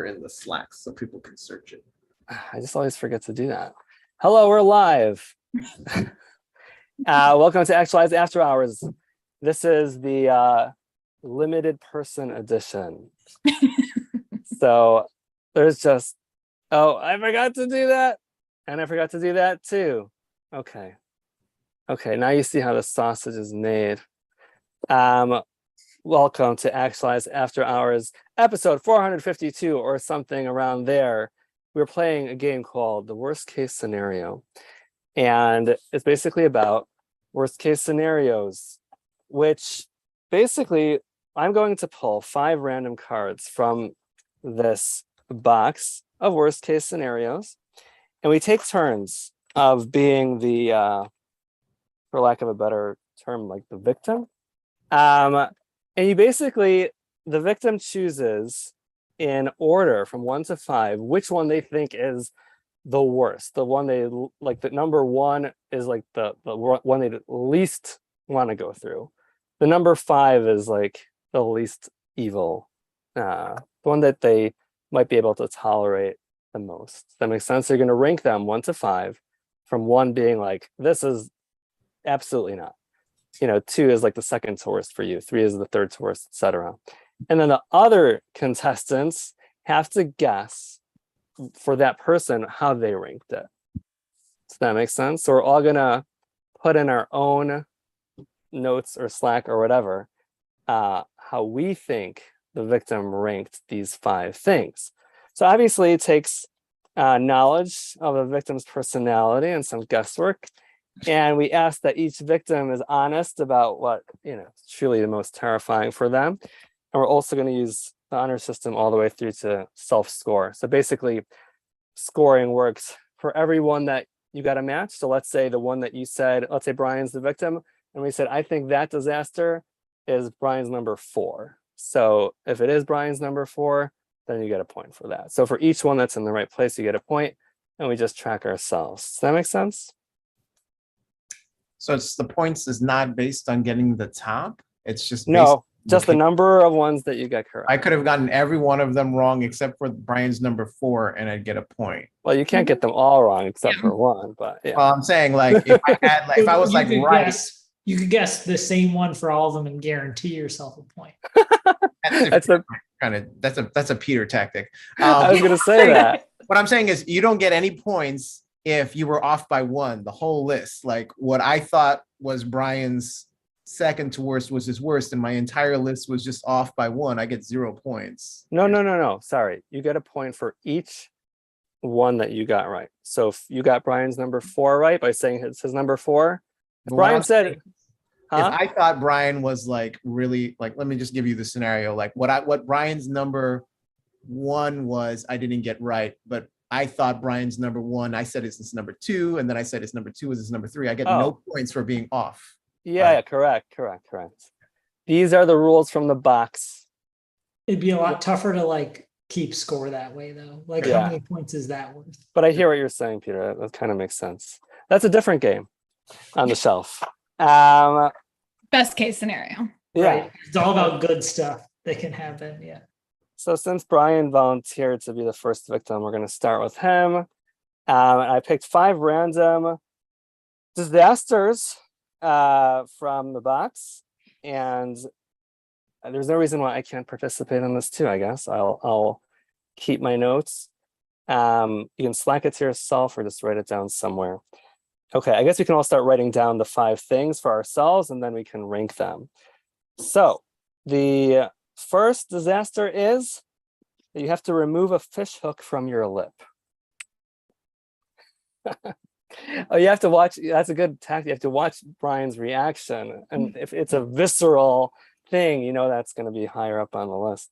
in the Slack so people can search it. I just always forget to do that. Hello, we're live. Welcome to Actualize After Hours. This is the limited person edition. So there's just, oh, I forgot to do that. And I forgot to do that too. Okay. Okay, now you see how the sausage is made. Welcome to Actualize After Hours, episode 452 or something around there. We're playing a game called The Worst Case Scenario. And it's basically about worst case scenarios, which basically I'm going to pull 5 random cards from this box of worst case scenarios. And we take turns of being the, for lack of a better term, like the victim. And you basically, the victim chooses in order from 1 to 5, which one they think is the worst. The one they like, the number 1 is like the one they least want to go through. The number 5 is like the least evil, the one that they might be able to tolerate the most. That makes sense. So you're going to rank them 1 to 5, from 1 being like, this is absolutely not. 2 is like the second to worst for you. 3 is the third to worst, etc. And then the other contestants have to guess for that person how they ranked it. Does that make sense? So we're all gonna put in our own notes or Slack or whatever, how we think the victim ranked these 5 things. So obviously it takes knowledge of the victim's personality and some guesswork. And we ask that each victim is honest about what, is truly the most terrifying for them. And we're also going to use the honor system all the way through to self-score. So basically, scoring works for everyone that you got a match. So let's say the one that you said, let's say Brian's the victim. And we said, I think that disaster is Brian's number 4. So if it is Brian's number 4, then you get a point for that. So for each one that's in the right place, you get a point. And we just track ourselves. Does that make sense? So it's the points is not based on getting the top. It's just just the number of ones that you got correct. I could have gotten every one of them wrong except for Brian's number 4, and I'd get a point. Well, you can't get them all wrong except for one, but yeah. Well, I'm saying like if I had like if I was like right, you could guess the same one for all of them and guarantee yourself a point. That's a Peter tactic. I was going to say that. What I'm saying is you don't get any points if you were off by 1, the whole list. Like what I thought was Brian's second to worst was his worst, and my entire list was just off by 1. I get 0 points. No. Sorry. You get a point for each one that you got right. So if you got Brian's number 4 right by saying it's his number 4, Brian said, if I thought Brian was like really like, let me just give you the scenario. Like what Brian's number 1 was, I didn't get right, but I thought Brian's number 1, I said it's his number 2, and then I said his number 2 is his number 3. I get no points for being off. Yeah, right. Correct. These are the rules from the box. It'd be a lot tougher to like keep score that way though. Like how many points is that worth? But I hear what you're saying, Peter. That kind of makes sense. That's a different game on the shelf. Best case scenario. Yeah. Right. It's all about good stuff that can happen. Yeah. So since Brian volunteered to be the first victim, we're going to start with him. And I picked 5 random disasters from the box. And there's no reason why I can't participate in this too, I guess. I'll keep my notes. You can Slack it to yourself or just write it down somewhere. Okay, I guess we can all start writing down the 5 things for ourselves, and then we can rank them. So the first disaster is that you have to remove a fish hook from your lip. Oh, you have to watch. That's a good tactic. You have to watch Brian's reaction. And if it's a visceral thing, that's going to be higher up on the list.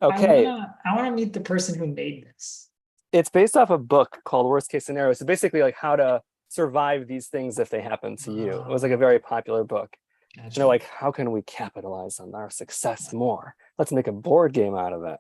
Okay. I want to meet the person who made this. It's based off a book called Worst Case Scenario. So basically like how to survive these things if they happen to you. It was like a very popular book. Gotcha. They're like, how can we capitalize on our success more? Let's make a board game out of it.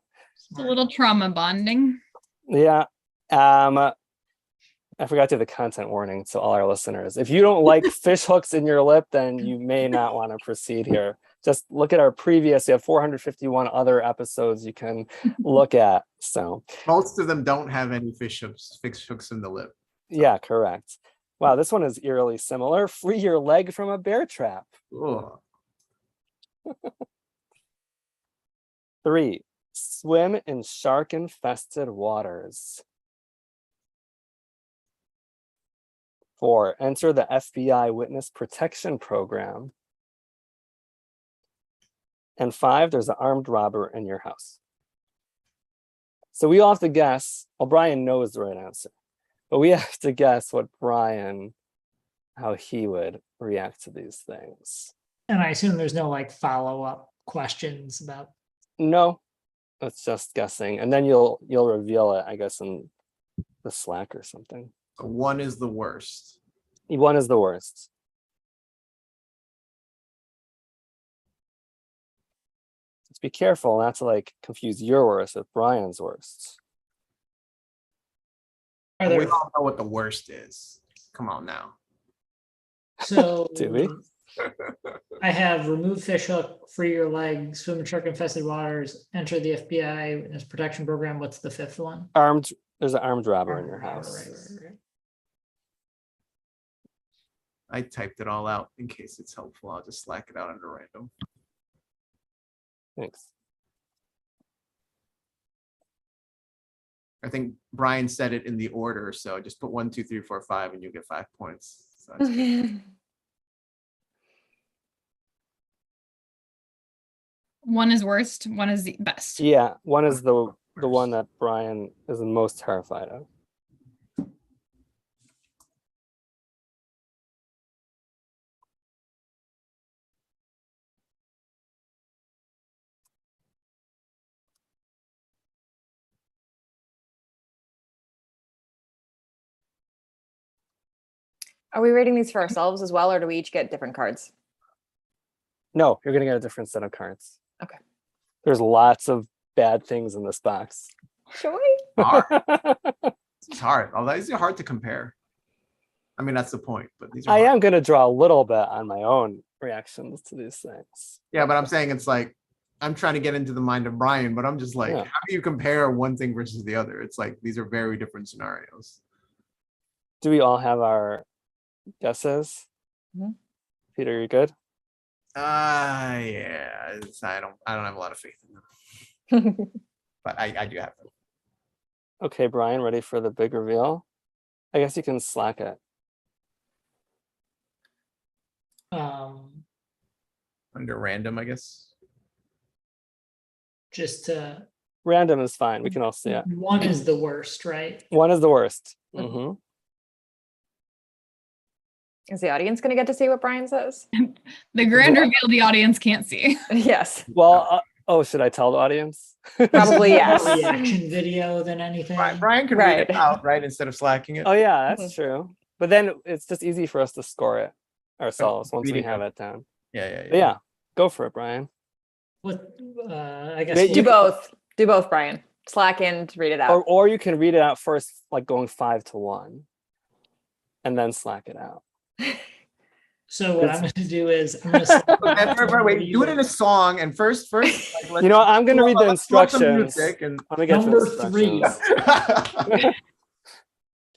It's a little trauma bonding. Yeah. I forgot to do the content warning to all our listeners. If you don't like fish hooks in your lip, then you may not want to proceed here. just look at our previous, you have 451 other episodes you can look at. So Most of them don't have any fish hooks in the lip. yeah, correct. Wow, this one is eerily similar. Free your leg from a bear trap. Ugh. 3, swim in shark-infested waters. 4, enter the FBI Witness Protection Program. And 5, there's an armed robber in your house. So we all have to guess. Well, Brian knows the right answer, but we have to guess how he would react to these things. And I assume there's no like follow-up questions about. No, it's just guessing. And then you'll reveal it, I guess, in the Slack or something. So 1 is the worst. 1 is the worst. Just be careful not to like confuse your worst with Brian's worst. Are We there all know what the worst is. Come on now. so Do we? I have remove fish hook, free your leg, swim in shark infested waters, enter the FBI Witness Protection Program. What's the 5th one? There's an armed robber in your house. Right. I typed it all out in case it's helpful. I'll just slack it out under random. Thanks. I think Brian said it in the order, so just put 1, 2, 3, 4, 5, and you get 5 points. So that's good. 1 is worst, 1 is the best. Yeah, 1 is the one that Brian is the most terrified of. Are we rating these for ourselves as well, or do we each get different cards? No, you're gonna get a different set of cards. Okay. There's lots of bad things in this box. Should we? Hard. It's hard. Although these are hard to compare. I mean, that's the point. But these are I hard. am gonna draw a little bit on my own reactions to these things. Yeah, but I'm saying it's like I'm trying to get into the mind of Brian, but I'm just like, Yeah. how do you compare one thing versus the other? It's like these are very different scenarios. Do we all have our guesses? Mhm. Peter, you good? Yeah. I don't have a lot of faith in them, but I do have them. Okay, Brian, ready for the big reveal? I guess you can slack it. Under random, I guess. Just to, Random is fine. We can all see it. 1 is the worst, right? 1 is the worst. Mhm. Is the audience going to get to see what Brian says? The grand reveal the audience can't see. Yes, Well, should I tell the audience? probably A yes. reaction video than anything. Brian can read it Right. out, right? Instead of slacking it. Oh yeah, that's true. But then it's just easy for us to score it ourselves once we Reading have it down. Yeah. But yeah, go for it, Brian. What? I guess. Wait, we'll- Do both. Do both, Brian. Slack in to read it out. Or you can read it out first, like going 5 to 1, and then slack it out. So what I'm going to do is I'm going to. Wait, do it in a song and first, like, let's You know what? I'm gonna read the let's plug some instructions. music and Let me get Number the 3. instructions.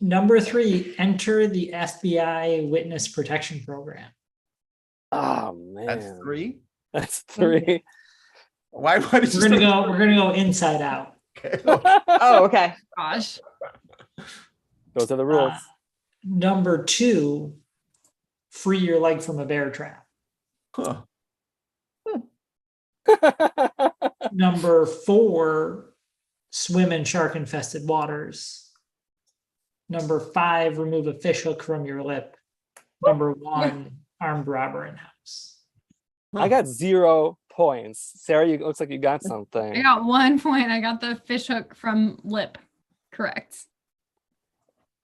Number 3, enter the FBI Witness Protection Program. Oh man, that's 3. That's 3. Why did you We're start- gonna go inside out. Okay. Oh, okay. Gosh. Those are the rules. Number 2, free your leg from a bear trap. Huh. Number 4, swim in shark infested waters. Number 5, remove a fish hook from your lip. Number 1, armed robber in house. I got 0 points. Sarah, you looks like you got I something. got 1 point. I got the fish hook from lip. Correct.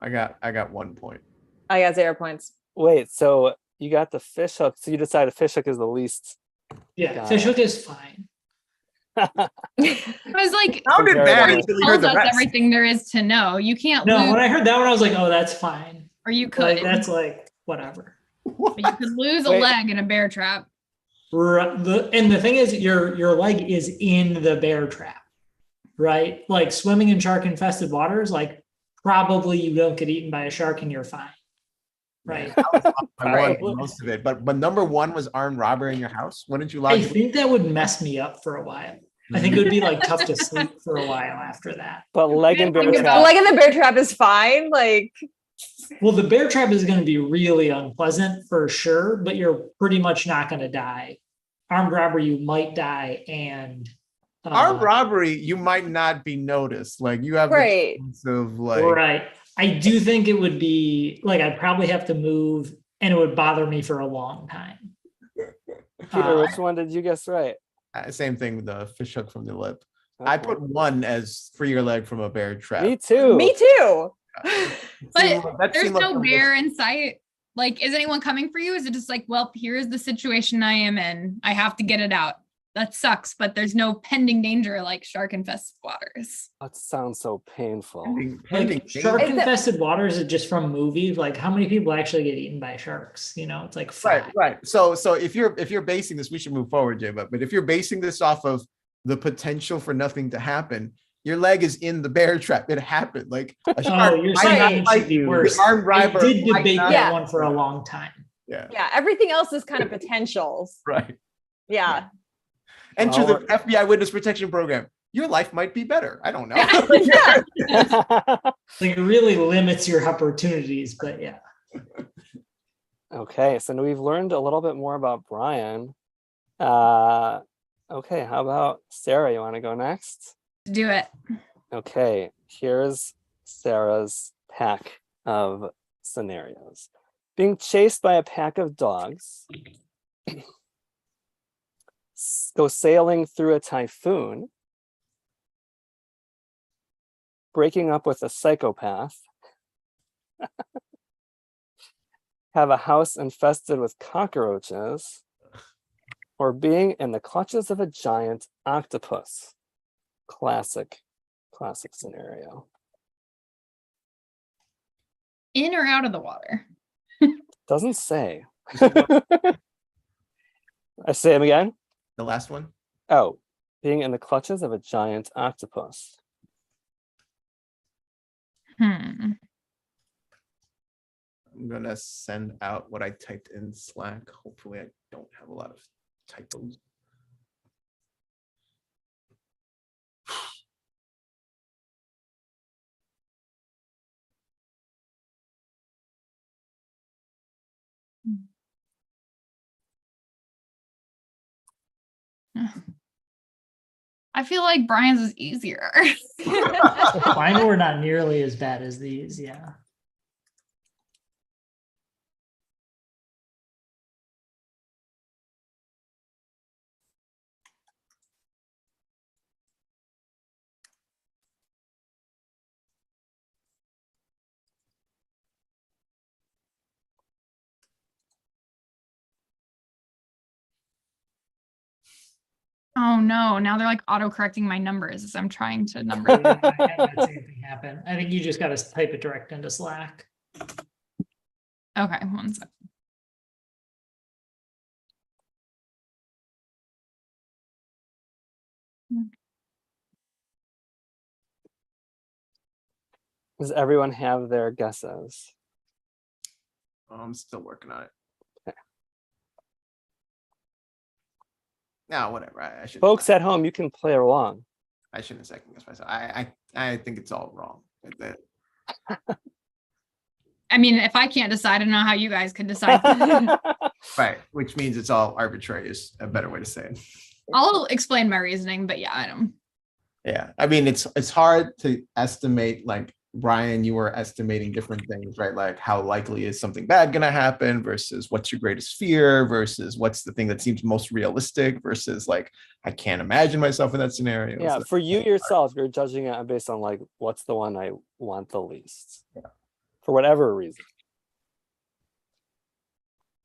I got 1 point. I got 0 points. Wait, so you got the fish hook. So you decided fish hook is the least. Yeah, Got fish it. hook is fine. I was like, Sounded Very bad good. until you tells heard the us rest. everything there is to know. You can't No, lose, when I heard that one, I was like, oh, that's fine. or you Like, could. that's like whatever. But you could lose a Wait. leg in a bear trap. And the thing is, your leg is in the bear trap, right? Like swimming in shark infested waters, like probably you don't get eaten by a shark and you're fine, right? I won most of it, but number one was armed robbery in your house. Wouldn't you I like? think that would mess me up for a while. I think it would be like tough to sleep for a while after that. But leg and bear Think The trap. leg in the bear trap is fine. Like, Well, the bear trap is going to be really unpleasant for sure, but you're pretty much not going to die. Armed robbery, you might die, and Armed robbery, you might not be noticed. Like you have Right. the chance of like. right. I do think it would be like I'd probably have to move, and it would bother me for a long time. Peter, which one did you guess right? Same thing with the fish hook from the lip. I put one as free your leg from a bear trap. Me too. me too. But there's no bear in sight. Like, is anyone coming for you? Is it just like, well, here's the situation I am in. I have to get it out. That sucks, but there's no pending danger like shark infested waters. That sounds so painful. Like shark infested waters is just from movies. Like how many people actually get eaten by sharks? You know, it's like five. Right. So if you're basing this, we should move forward, Jay. But if you're basing this off of the potential for nothing to happen, your leg is in the bear trap. It happened. Like a shark you're might saying not it bite should be you. worse. The armed I robber did might debate not- that Yeah. one for a long time. Yeah. Yeah, everything else is kind of potentials. Right. Yeah. Enter Well, the FBI witness protection program. Your life might be better. I don't know. Yeah. Like it really limits your opportunities, but yeah. Okay, so now we've learned a little bit more about Brian. Okay, how about Sarah? You want to go next? Do it. Okay, here's Sarah's pack of scenarios. Being chased by a pack of dogs, go sailing through a typhoon, breaking up with a psychopath, have a house infested with cockroaches, or being in the clutches of a giant octopus. Classic scenario. In or out of the water? Doesn't say. I say them again. The last one. Oh, being in the clutches of a giant octopus. Hmm. I'm gonna send out what I typed in Slack. Hopefully, I don't have a lot of typos. I feel like Brian's is easier. Mine were not nearly as bad as these, yeah. Oh no, now they're like auto-correcting my numbers as I'm trying to I number. haven't had the same thing happen. I think you just got to type it direct into Slack. Okay, one sec. Does everyone have their guesses? I'm still working on it. Okay. No, whatever. I should. Folks at home, you can play along. I shouldn't second guess myself. I think it's all wrong. I mean, if I can't decide, I don't know how you guys could decide. Right, which means it's all arbitrary is a better way to say it. I'll explain my reasoning, but yeah, I don't. Yeah, I mean it's hard to estimate. Like Brian, you were estimating different things, right? Like how likely is something bad going to happen versus what's your greatest fear versus what's the thing that seems most realistic versus like I can't imagine myself in that scenario. Yeah, So- for you yourself, you're judging it based on like what's the one I want the least. Yeah. For whatever reason.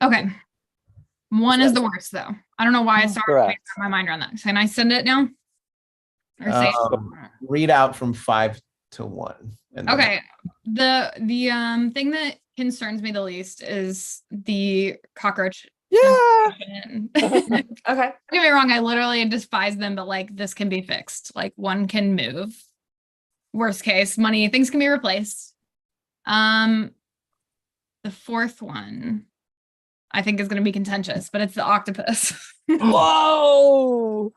Okay. One is the worst though. I don't know why I started Correct. making up my mind around that. Can I send it now? Or say Read out from 5 to 1. And then- okay. The thing that concerns me the least is the cockroach Yeah. Okay. Don't get me wrong, I literally despise them, but like this can be fixed. Like one can move. Worst case, money, things can be replaced. The fourth one I think is gonna be contentious, but it's the octopus. Whoa.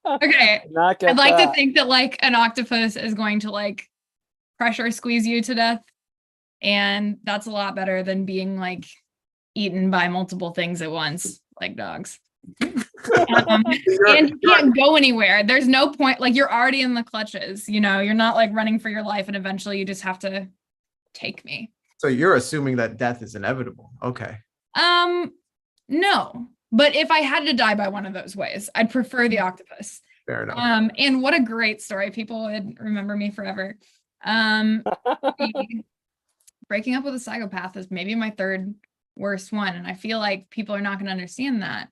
Okay. Not get I'd like to that. think that like an octopus is going to like pressure squeeze you to death. And that's a lot better than being like eaten by multiple things at once, like dogs. And you can't go anywhere. There's no point, like you're already in the clutches, you know, you're not like running for your life and eventually you just have to take me. So you're assuming that death is inevitable. Okay. No. But if I had to die by one of those ways, I'd prefer the octopus. Fair enough. And what a great story. People would remember me forever. Breaking up with a psychopath is maybe my third worst one. And I feel like people are not going to understand that.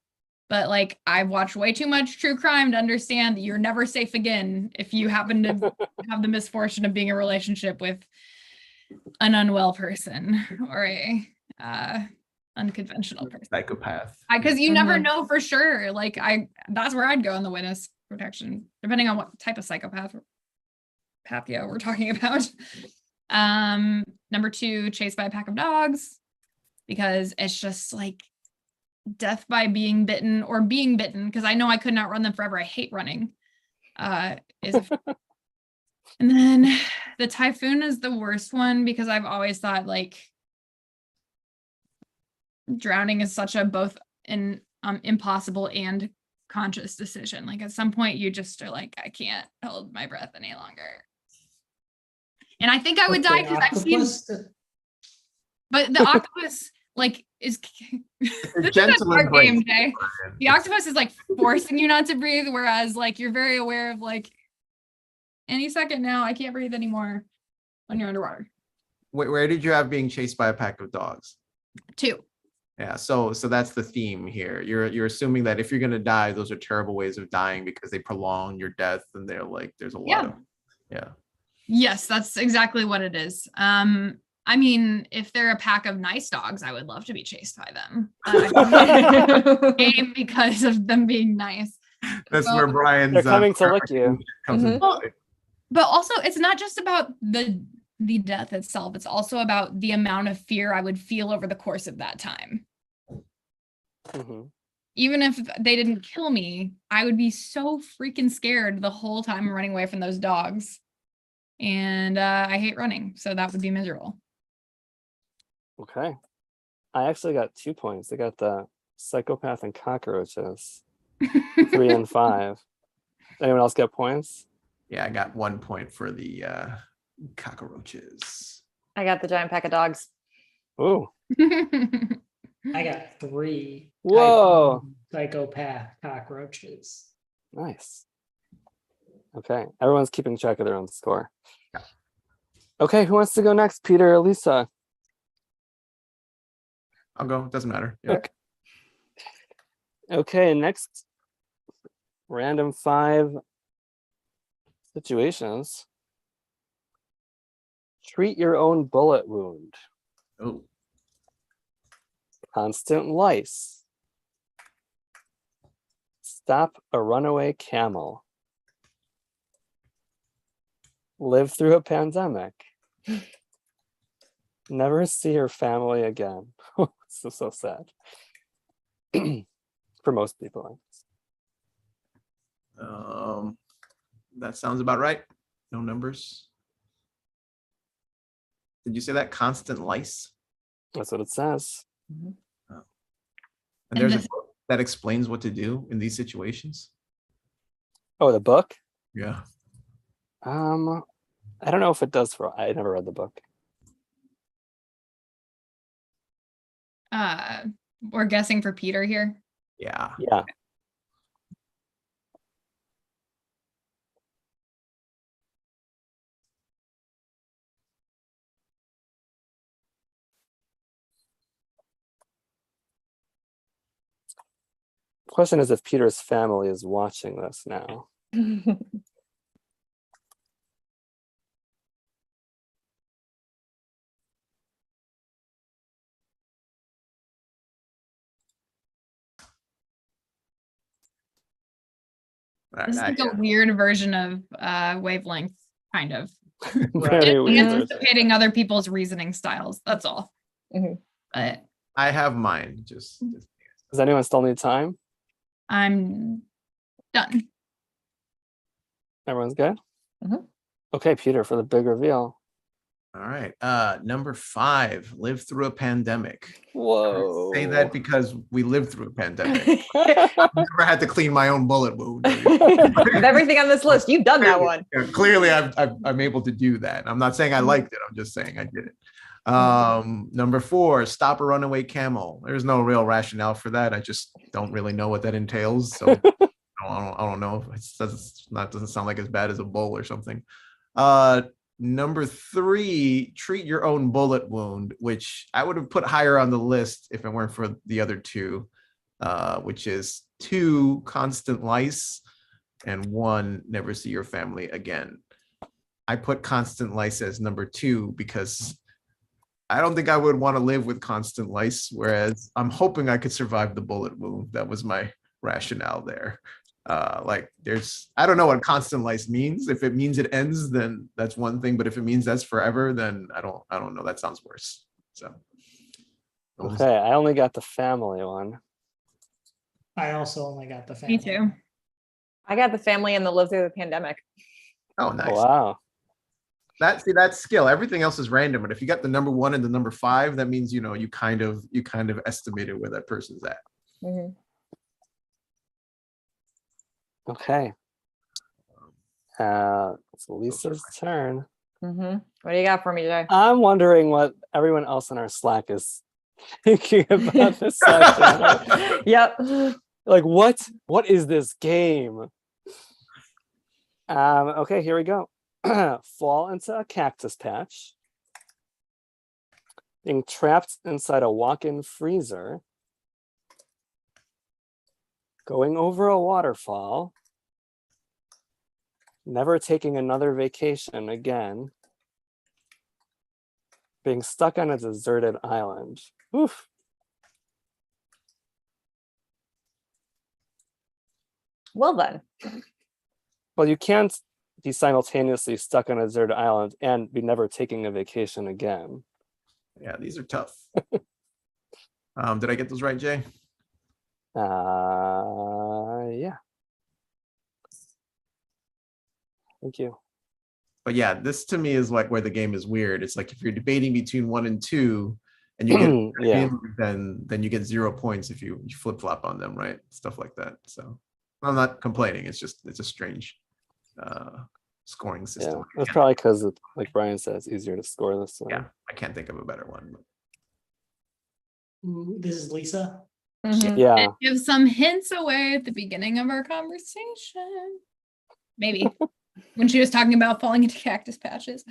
But like, I've watched way too much true crime to understand that you're never safe again if you happen to have the misfortune of being in a relationship with an unwell person or a unconventional person. Psychopath. Because you never know for sure. Like that's where I'd go in the witness protection, depending on what type of psychopath we're talking about. Number 2, chased by a pack of dogs, because it's just like death by being bitten or being bitten, because I know I could not run them forever. I hate running. And then the typhoon is the worst one because I've always thought like drowning is such a both an impossible and conscious decision. Like at some point you just are like, I can't hold my breath any longer. And I think I would die because I've seen, but the octopus like is this is a hard game day. The octopus is like forcing you not to breathe, whereas like you're very aware of like any second now I can't breathe anymore when you're underwater. Where did you have being chased by a pack of dogs? 2. Yeah, so that's the theme here. You're assuming that if you're gonna die, those are terrible ways of dying because they prolong your death, and they're like there's a lot of Yes, that's exactly what it is. I mean, if they're a pack of nice dogs, I would love to be chased by them. Because of them being nice. That's where Brian's they're coming to lick you. Comes into play. But also, it's not just about the death itself. It's also about the amount of fear I would feel over the course of that time. Even if they didn't kill me, I would be so freaking scared the whole time I'm running away from those dogs. And I hate running, so that would be miserable. Okay. I actually got 2 points. I got the psychopath and cockroaches. 3 and 5. Anyone else get points? Yeah, I got 1 point for the cockroaches. I got the giant pack of dogs. Ooh. I got 3. Whoa. Typhoon, psychopath, cockroaches. Nice. Okay. Everyone's keeping track of their own score. Okay, who wants to go next? Peter or Lisa? I'll go. Doesn't matter. Yeah. Okay, next random 5 situations. Treat your own bullet wound. Oh. Constant lice. Stop a runaway camel. Live through a pandemic. Never see your family again. So sad. For most people. That sounds about right. No numbers. Did you say that? Constant lice? That's what it says. Oh. And there's a book that explains what to do in these situations. Oh, the book? Yeah. I don't know if it does I never read the book. We're guessing for Peter here. Yeah. Yeah. Question is if Peter's family is watching this now. This is like a weird version of wavelength, kind of. Very weird version. Anticipating other people's reasoning styles. That's all. Mhm. But I have mine. Just Does anyone still need time? I'm done. Everyone's good? Mhm. Okay, Peter, for the big reveal. all right. Number 5, live through a pandemic. Whoa. Say that because we lived through a pandemic. I've never had to clean my own bullet wound. Of everything on this list, you've done that one. Yeah, clearly, I'm able to do that. I'm not saying I liked it. I'm just saying I did it. Number 4, stop a runaway camel. There's no real rationale for that. I just don't really know what that entails. So I don't know. Doesn't sound like as bad as a bull or something. Number 3, treat your own bullet wound, which I would have put higher on the list if it weren't for the other 2, which is 2, constant lice, and 1, never see your family again. I put constant lice as number 2 because I don't think I would want to live with constant lice, whereas I'm hoping I could survive the bullet wound. That was my rationale there. I don't know what constant lice means. If it means it ends, then that's one thing. But if it means that's forever, then I don't know. That sounds worse. So. Okay, I only got the family one. I also only got the family. Me too. I got the family and the live through the pandemic. Oh, nice. Oh, wow. That's skill. Everything else is random. But if you got the number 1 and the number 5, that means, you kind of estimated where that person's at. Mhm. Okay. It's Lisa's turn. Mhm. What do you got for me, Jay? I'm wondering what everyone else in our Slack is thinking about this section. Yep. Like, what is this game? Okay, here we go. Fall into a cactus patch. Being trapped inside a walk-in freezer. Going over a waterfall. Never taking another vacation again. Being stuck on a deserted island. Oof. Well then. Well, you can't be simultaneously stuck on a deserted island and be never taking a vacation again. Yeah, these are tough. Did I get those right, Jay? Yeah. Thank you. But yeah, this to me is like where the game is weird. It's like if you're debating between 1 and 2 and you get Yeah. then you get 0 points if you flip-flop on them, right? Stuff like that. So I'm not complaining. It's a strange scoring system. Yeah, that's probably because, like Brian said, it's easier to score this one. Yeah, I can't think of a better one. Ooh, this is Lisa. Mhm. Yeah. Give some hints away at the beginning of our conversation. Maybe. When she was talking about falling into cactus patches.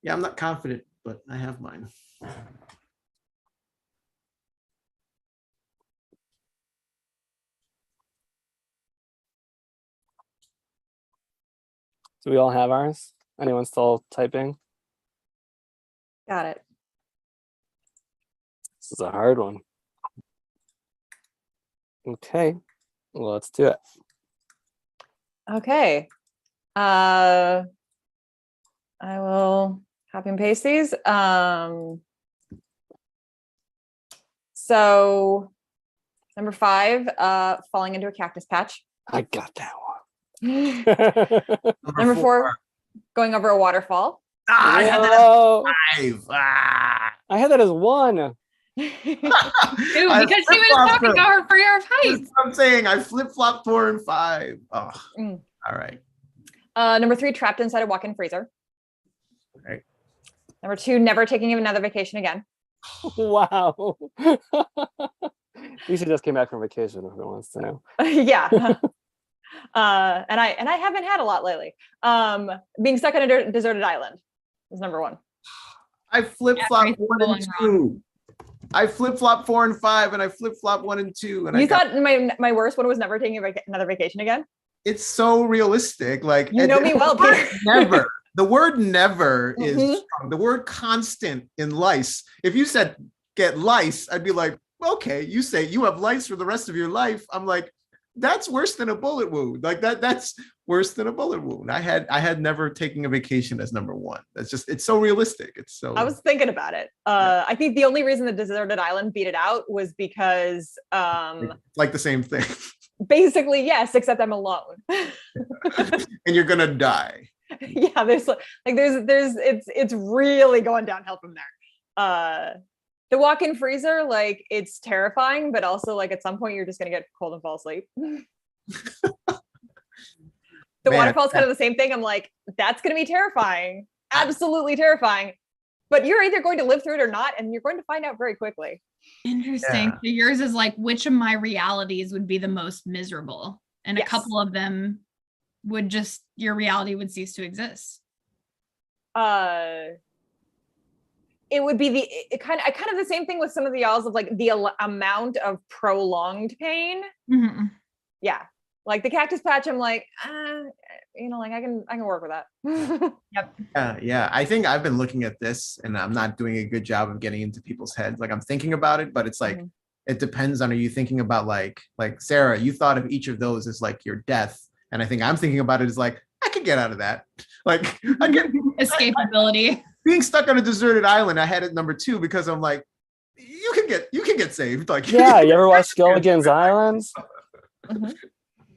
Yeah, I'm not confident, but I have mine. Do we all have ours? Anyone still typing? Got it. This is a hard one. Okay, well, let's do it. Okay. I will copy and paste these. So number 5, falling into a cactus patch. I got that one. Number 4, going over a waterfall. I had that Whoa. as 5. I had that as 1. Dude, because she was talking about her for your height. I'm saying I flip-flopped 4 and 5. Oh, Mm. all right. Number 3, trapped inside a walk-in freezer. Right. Number 2, never taking another vacation again. Wow. Lisa just came back from vacation, if anyone wants to know. Yeah. And I haven't had a lot lately. Being stuck on a deserted island is number 1. I flip-flopped Yeah, 1 and 2. I flip flop 4 and 5, and I flip flop 1 and 2. And You thought my worst one was never taking another vacation again? it's so realistic. Like You know me well, Peter. Never. The word never is Mhm. strong. The word constant in lice. If you said get lice, I'd be like, okay, you say you have lice for the rest of your life. I'm like, that's worse than a bullet wound. Like that's worse than a bullet wound. I had never taken a vacation as number one. That's just, it's so realistic. It's so I was thinking about it. I think the only reason the deserted island beat it out was because it's like the same thing. basically, yes, except I'm alone. And you're gonna die. Yeah, there's it's really going downhill from there. The walk-in freezer, like, it's terrifying, but also like at some point you're just gonna get cold and fall asleep. The waterfall's kind of the same thing. I'm like, that's gonna be terrifying, absolutely terrifying. But you're either going to live through it or not, and you're going to find out very quickly. Interesting. So yours is like, which of my realities would be the most miserable? And Yes. a couple of them would just, your reality would cease to exist. It would be kind of the same thing with some of the y'alls of like the amount of prolonged pain. Mhm. Yeah, like the cactus patch, I'm like, like I can work with that. Yep. Yeah. I think I've been looking at this, and I'm not doing a good job of getting into people's heads. Like I'm thinking about it, but it's like it depends on, are you thinking about like Sarah, you thought of each of those as like your death, and I think I'm thinking about it as like, I could get out of that. Like I get Escapability. being stuck on a deserted island. I had it number 2 because I'm like, you can get saved. Like Yeah, you ever watch Gilligan's Island?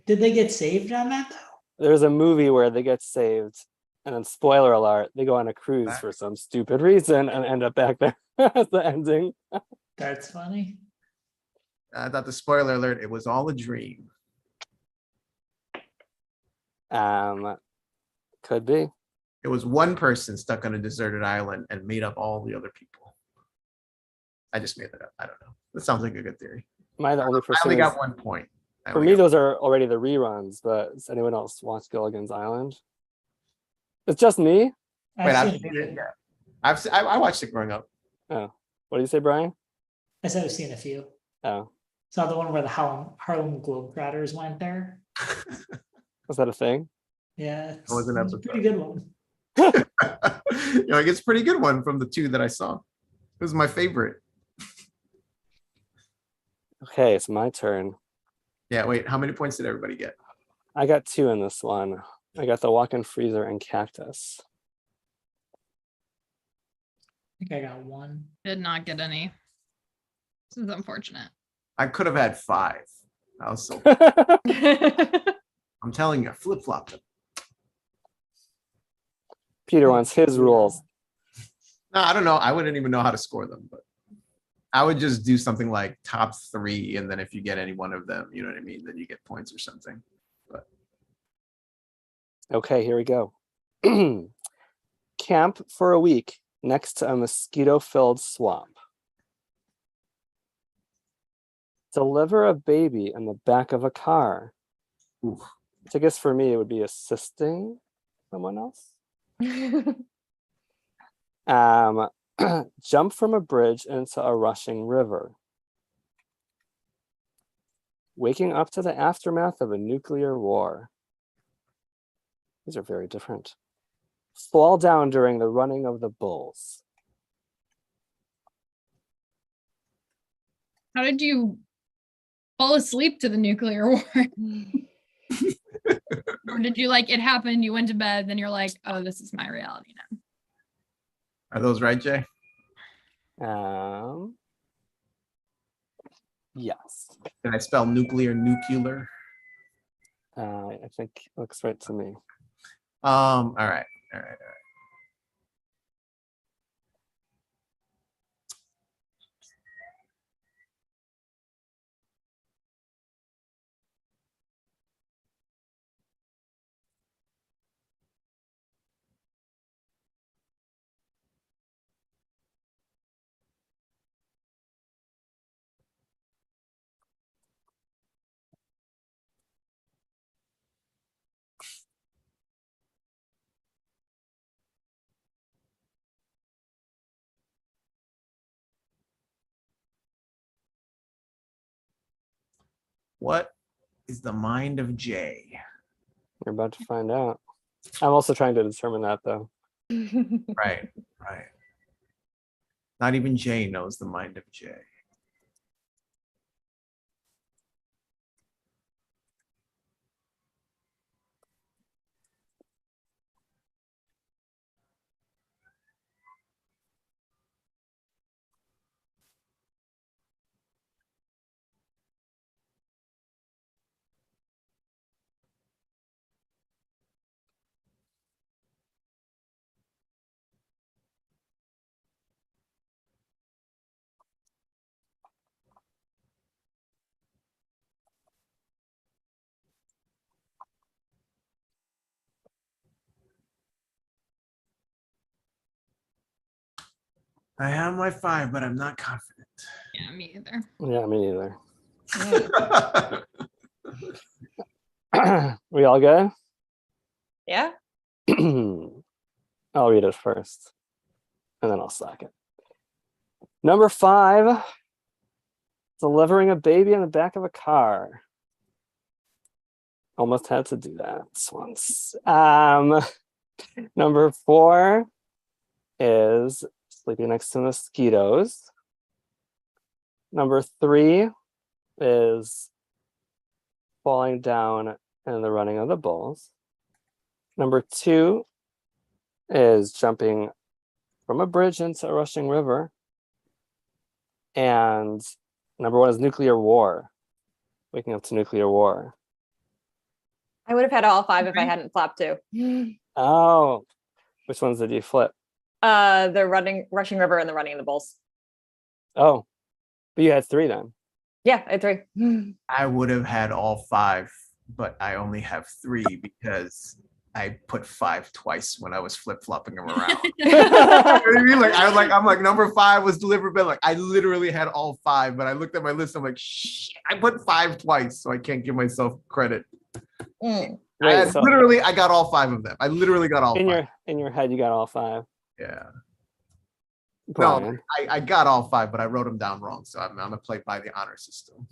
Did they get saved on that though? There's a movie where they get saved, and then spoiler alert, they go on a cruise for some stupid reason and end up back there at the ending. That's funny. I thought the spoiler alert, it was all a dream. Could be. It was one person stuck on a deserted island and made up all the other people. I just made that up. I don't know. That sounds like a good theory. Am I the only I person? only got 1 point. For me, those are already the reruns, but does anyone else watch Gilligan's Island? It's just me? Wait, I've seen it. Yeah. I watched it growing up. Oh. What do you say, Brian? I said I've seen a few. Oh. Saw the one where the Harlem Globetrotters went there. Was that a thing? Yeah, It was an a episode. pretty good one. It's a pretty good one from the 2 that I saw. It was my favorite. Okay, it's my turn. Yeah, wait, how many points did everybody get? I got 2 in this one. I got the walk-in freezer and cactus. I think I got 1. Did not get any. This is unfortunate. I could have had 5. I was so I'm telling you, I flip-flopped them. Peter wants his rules. No, I don't know. I wouldn't even know how to score them, but I would just do something like top 3, and then if you get any one of them, you know what I mean, then you get points or something. But Okay, here we go. Camp for a week next to a mosquito-filled swamp. Deliver a baby in the back of a car. oof. I guess for me, it would be assisting someone else. Jump from a bridge into a rushing river. Waking up to the aftermath of a nuclear war. These are very different. Fall down during the running of the bulls. How did you fall asleep to the nuclear war? Or did you like, it happened, you went to bed, then you're like, oh, this is my reality now? Are those right, Jay? Yes. Did I spell nuclear? I think it looks right to me. All right. What is the mind of Jay? We're about to find out. I'm also trying to determine that though. Right. Not even Jay knows the mind of Jay. I have my 5, but I'm not confident. Yeah, me either. Yeah, me neither. We all good? Yeah. I'll read it first, and then I'll slack it. Number 5, delivering a baby in the back of a car. Almost had to do that once. Number 4 is sleeping next to mosquitoes. Number 3 is falling down in the running of the bulls. Number 2 is jumping from a bridge into a rushing river. And number 1 is nuclear war. Waking up to nuclear war. I would have had all 5 if I hadn't flapped 2. Oh, which ones did you flip? The rushing river and the running of the bulls. Oh, but you had 3 then. Yeah, I had 3. I would have had all 5, but I only have 3 because I put 5 twice when I was flip-flopping them around. You know what I mean? I'm like number 5 was delivered, but like I literally had all 5, but I looked at my list. I'm like, shit, I put 5 twice, so I can't give myself credit. Mm. I got all 5 of them. I literally got all 5. In your head, you got all 5. Yeah. Brian. No, I got all 5, but I wrote them down wrong, so I'm gonna play by the honor system.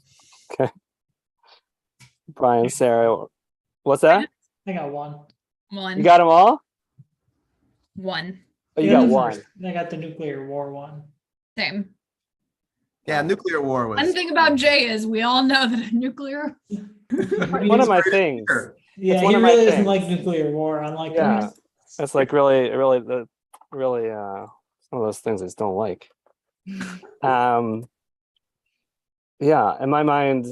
Okay. Brian, Sarah, what's that? I got 1. One. You got them all? 1. Oh, you Yeah, got the 1. first- I got the nuclear war 1. Same. Yeah, nuclear war was One thing about Jay is we all know that a nuclear. One of my things. Yeah, one he of my really doesn't things. like nuclear war, unlike the Yeah. rest. It's like really some of those things I just don't like. Yeah, in my mind,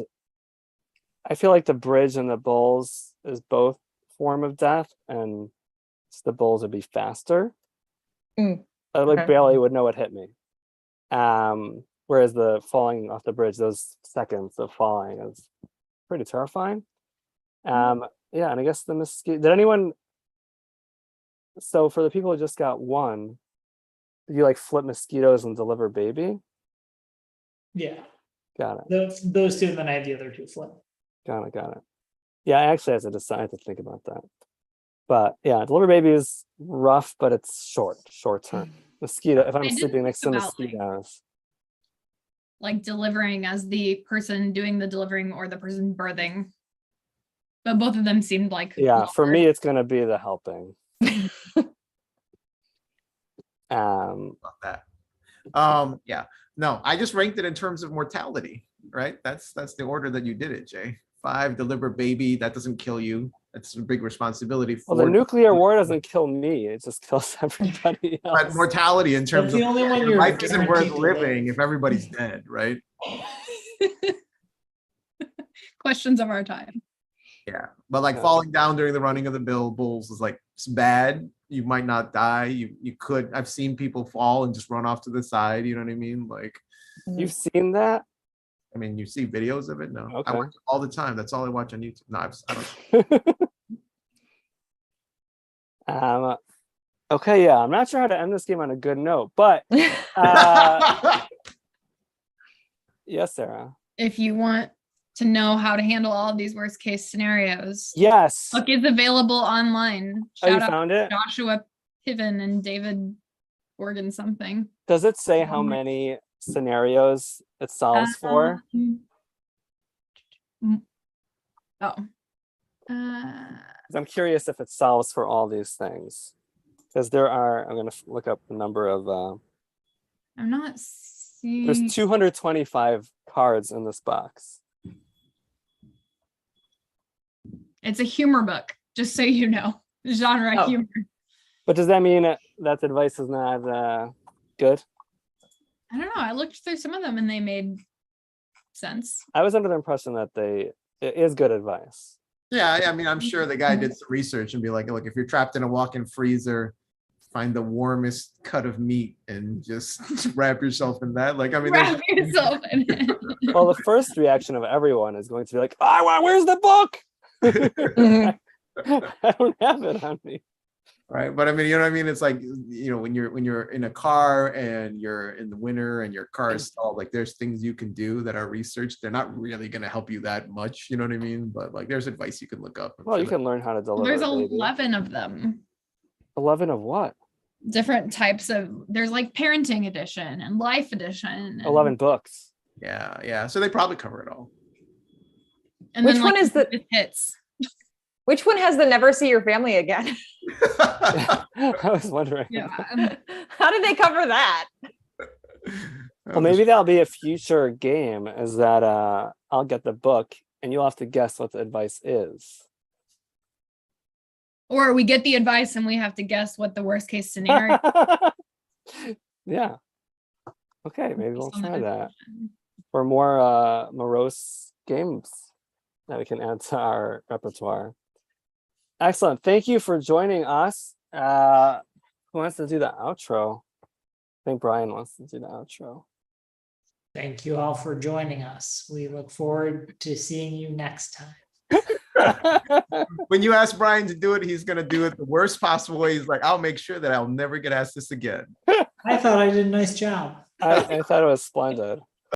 I feel like the bridge and the bulls is both form of death, and the bulls would be faster. I Okay. barely would know what hit me. Whereas the falling off the bridge, those seconds of falling is pretty terrifying. Yeah, and I guess the mosquito. Did anyone? So for the people who just got 1, did you like flip mosquitoes and deliver baby? Yeah, Got it. those 2, and then I had the other 2 flip. Got it. Yeah, I actually had to decide to think about that. But yeah, deliver baby is rough, but it's short term. Mosquito, if I'm I didn't sleeping next to think about, mosquitoes. Like delivering as the person doing the delivering or the person birthing. But both of them seemed like Yeah, for longer. me, it's going to be the helping. about that. Yeah. No, I just ranked it in terms of mortality, right? That's the order that you did it, Jay. 5, deliver baby, that doesn't kill you. That's a big responsibility. Well, the 4, nuclear war doesn't kill me; it just kills everybody else. but mortality in terms That's the of only one you're life isn't worth guaranteed to live. living if everybody's dead, right? Questions of our time. Yeah, but like Yeah. falling down during the running of the bulls is like, it's bad. You might not die. You could. I've seen people fall and just run off to the side. You know what I mean? Like, You've seen that? I mean, you see videos of it. No, I Okay. watch it all the time. That's all I watch on YouTube. No, I don't. Okay, yeah, I'm not sure how to end this game on a good note, but yes, Sarah. If you want to know how to handle all of these worst case scenarios, Yes. book is available online. Oh, you Shout out found it? Joshua Piven and David Organ something. Does it say how many scenarios it solves for? Oh. 'Cause I'm curious if it solves for all these things. Because there are, I'm going to look up the number of, I'm not there's seeing. 225 cards in this box. It's a humor book, just so you know. Genre Oh. humor. But does that mean that the advice is not good? I don't know. I looked through some of them and they made sense. I was under the impression that it is good advice. Yeah, I mean, I'm sure the guy did some research and be like, look, if you're trapped in a walk-in freezer, find the warmest cut of meat and just wrap yourself in that. Like, I mean, Wrap yourself in it. Well, the first reaction of everyone is going to be like, where's the book? Mhm. I don't have it on me. right. But I mean, you know what I mean? It's like, you know, when you're in a car and you're in the winter and your car is stalled, like there's things you can do that are researched. They're not really going to help you that much. You know what I mean? But like, there's advice you can look up. Well, you can learn how to deliver. There's a baby. 11 of them. 11 of what? Different types of, there's like parenting edition and life edition. And, 11 books. Yeah. So they probably cover it all. And Which then, one like, is the- it hits. Which one has the never see your family again? I was wondering. Yeah. How did they cover that? Well, maybe that'll be a future game, is that I'll get the book and you'll have to guess what the advice is. Or we get the advice and we have to guess what the worst case scenario Yeah. Okay, maybe we'll is on the try that definition. for more morose games that we can add to our repertoire. Excellent. Thank you for joining us. Who wants to do the outro? I think Brian wants to do the outro. Thank you all for joining us. We look forward to seeing you next time. When you ask Brian to do it, he's going to do it the worst possible way. He's like, I'll make sure that I'll never get asked this again. I thought I did a nice job. I thought it was splendid.